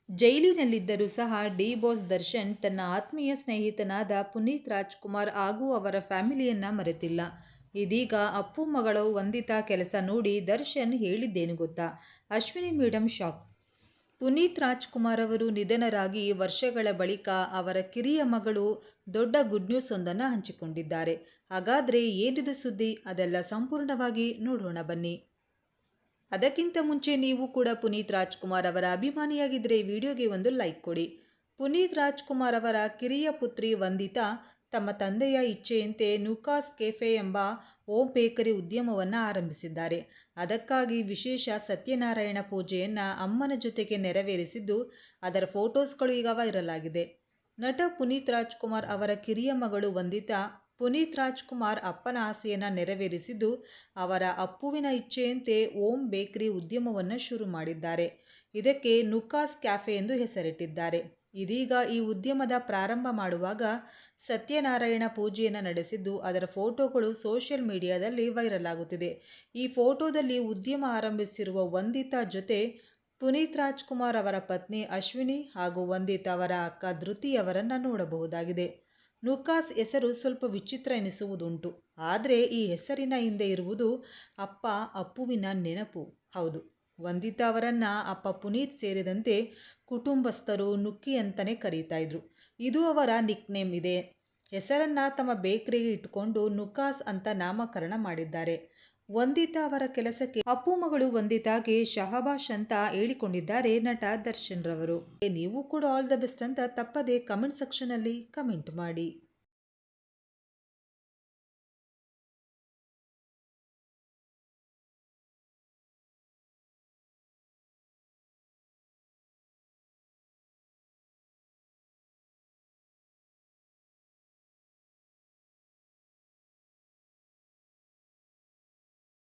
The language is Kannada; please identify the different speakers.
Speaker 1: ಜೈಲಿನಲ್ಲಿದ್ದರೂ ಸಹ ಡಿ ಬಾಸ್ ದರ್ಶನ್ ತನ್ನ ಆತ್ಮೀಯ ಸ್ನೇಹಿತನಾದ ಪುನೀತ್ ರಾಜ್ಕುಮಾರ್ ಹಾಗೂ ಅವರ ಫ್ಯಾಮಿಲಿಯನ್ನ ಮರೆತಿಲ್ಲ. ಇದೀಗ ಅಪ್ಪು ಮಗಳು ವಂದಿತಾ ಕೆಲಸ ನೋಡಿ ದರ್ಶನ್ ಹೇಳಿದ್ದೇನು ಗೊತ್ತಾ? Ashwini madam shock. ಪುನೀತ್ ರಾಜ್ಕುಮಾರ್ ಅವರು ನಿಧನರಾಗಿ ವರ್ಷಗಳ ಬಳಿಕ ಅವರ ಕಿರಿಯ ಮಗಳು ದೊಡ್ಡ ಗುಡ್ ನ್ಯೂಸ್ ಒಂದನ್ನು ಹಂಚಿಕೊಂಡಿದ್ದಾರೆ. ಹಾಗಾದ್ರೆ ಏನಿದು ಸುದ್ದಿ? ಅದೆಲ್ಲ ಸಂಪೂರ್ಣವಾಗಿ ನೋಡೋಣ ಬನ್ನಿ. ಅದಕ್ಕಿಂತ ಮುಂಚೆ ನೀವು ಕೂಡ ಪುನೀತ್ ರಾಜ್ಕುಮಾರ್ ಅವರ ಅಭಿಮಾನಿಯಾಗಿದ್ದರೆ ವಿಡಿಯೋಗೆ ಒಂದು ಲೈಕ್ ಕೊಡಿ. ಪುನೀತ್ ರಾಜ್ಕುಮಾರ್ ಅವರ ಕಿರಿಯ ಪುತ್ರಿ ವಂದಿತಾ ತಮ್ಮ ತಂದೆಯ ಇಚ್ಛೆಯಂತೆ ನುಕಾಸ್ ಕೆಫೆ ಎಂಬ ಹೋಮ್ ಬೇಕರಿ ಉದ್ಯಮವನ್ನು ಆರಂಭಿಸಿದ್ದಾರೆ. ಅದಕ್ಕಾಗಿ ವಿಶೇಷ ಸತ್ಯನಾರಾಯಣ ಪೂಜೆಯನ್ನ ಅಮ್ಮನ ಜೊತೆಗೆ ನೆರವೇರಿಸಿದ್ದು, ಅದರ ಫೋಟೋಸ್ಗಳು ಈಗ ವೈರಲ್ ಆಗಿದೆ. ನಟ ಪುನೀತ್ ರಾಜ್ಕುಮಾರ್ ಅವರ ಕಿರಿಯ ಮಗಳು ವಂದಿತಾ ಪುನೀತ್ ರಾಜ್ಕುಮಾರ್ ಅಪ್ಪನ ಆಸೆಯನ್ನ ನೆರವೇರಿಸಿದ್ದು, ಅವರ ಅಪ್ಪುವಿನ ಇಚ್ಛೆಯಂತೆ ಹೋಮ್ ಬೇಕರಿ ಉದ್ಯಮವನ್ನು ಶುರು ಮಾಡಿದ್ದಾರೆ. ಇದಕ್ಕೆ ನುಕಾಸ್ ಕ್ಯಾಫೆ ಎಂದು ಹೆಸರಿಟ್ಟಿದ್ದಾರೆ. ಇದೀಗ ಈ ಉದ್ಯಮದ ಪ್ರಾರಂಭ ಮಾಡುವಾಗ ಸತ್ಯನಾರಾಯಣ ಪೂಜೆಯನ್ನು ನಡೆಸಿದ್ದು, ಅದರ ಫೋಟೋಗಳು ಸೋಷಿಯಲ್ ಮೀಡಿಯಾದಲ್ಲಿ ವೈರಲ್ ಆಗುತ್ತಿದೆ. ಈ ಫೋಟೋದಲ್ಲಿ ಉದ್ಯಮ ಆರಂಭಿಸಿರುವ ವಂದಿತಾ ಜೊತೆ ಪುನೀತ್ ರಾಜ್ಕುಮಾರ್ ಅವರ ಪತ್ನಿ ಅಶ್ವಿನಿ ಹಾಗೂ ವಂದಿತಾ ಅವರ ಅಕ್ಕ ಧೃತಿ ಅವರನ್ನ ನೋಡಬಹುದಾಗಿದೆ. ನುಕಾಸ್ ಹೆಸರು ಸ್ವಲ್ಪ ವಿಚಿತ್ರ ಎನಿಸುವುದುಂಟು. ಆದರೆ ಈ ಹೆಸರಿನ ಹಿಂದೆ ಇರುವುದು ಅಪ್ಪ ಅಪ್ಪುವಿನ ನೆನಪು. ಹೌದು, ವಂದಿತಾ ಅವರನ್ನ ಅಪ್ಪ ಪುನೀತ್ ಸೇರಿದಂತೆ ಕುಟುಂಬಸ್ಥರು ನುಕ್ಕಿ ಅಂತಾನೆ ಕರೀತಾ ಇದ್ರು. ಇದು ಅವರ ನಿಕ್ನೇಮ್. ಇದೆ ಹೆಸರನ್ನ ತಮ್ಮ ಬೇಕರಿಗೆ ಇಟ್ಟುಕೊಂಡು ನುಕಾಸ್ ಅಂತ ನಾಮಕರಣ ಮಾಡಿದ್ದಾರೆ. ವಂದಿತಾ ಅವರ ಕೆಲಸಕ್ಕೆ ಅಪ್ಪು ಮಗಳು ವಂದಿತಾಗೆ ಶಹಬಾಷ್ ಅಂತ ಹೇಳಿಕೊಂಡಿದ್ದಾರೆ ನಟ ದರ್ಶನ್ ರವರು. ನೀವು ಕೂಡ ಆಲ್ ದ ಬೆಸ್ಟ್ ಅಂತ ತಪ್ಪದೆ ಕಮೆಂಟ್ ಸೆಕ್ಷನ್ ಅಲ್ಲಿ ಕಮೆಂಟ್ ಮಾಡಿ.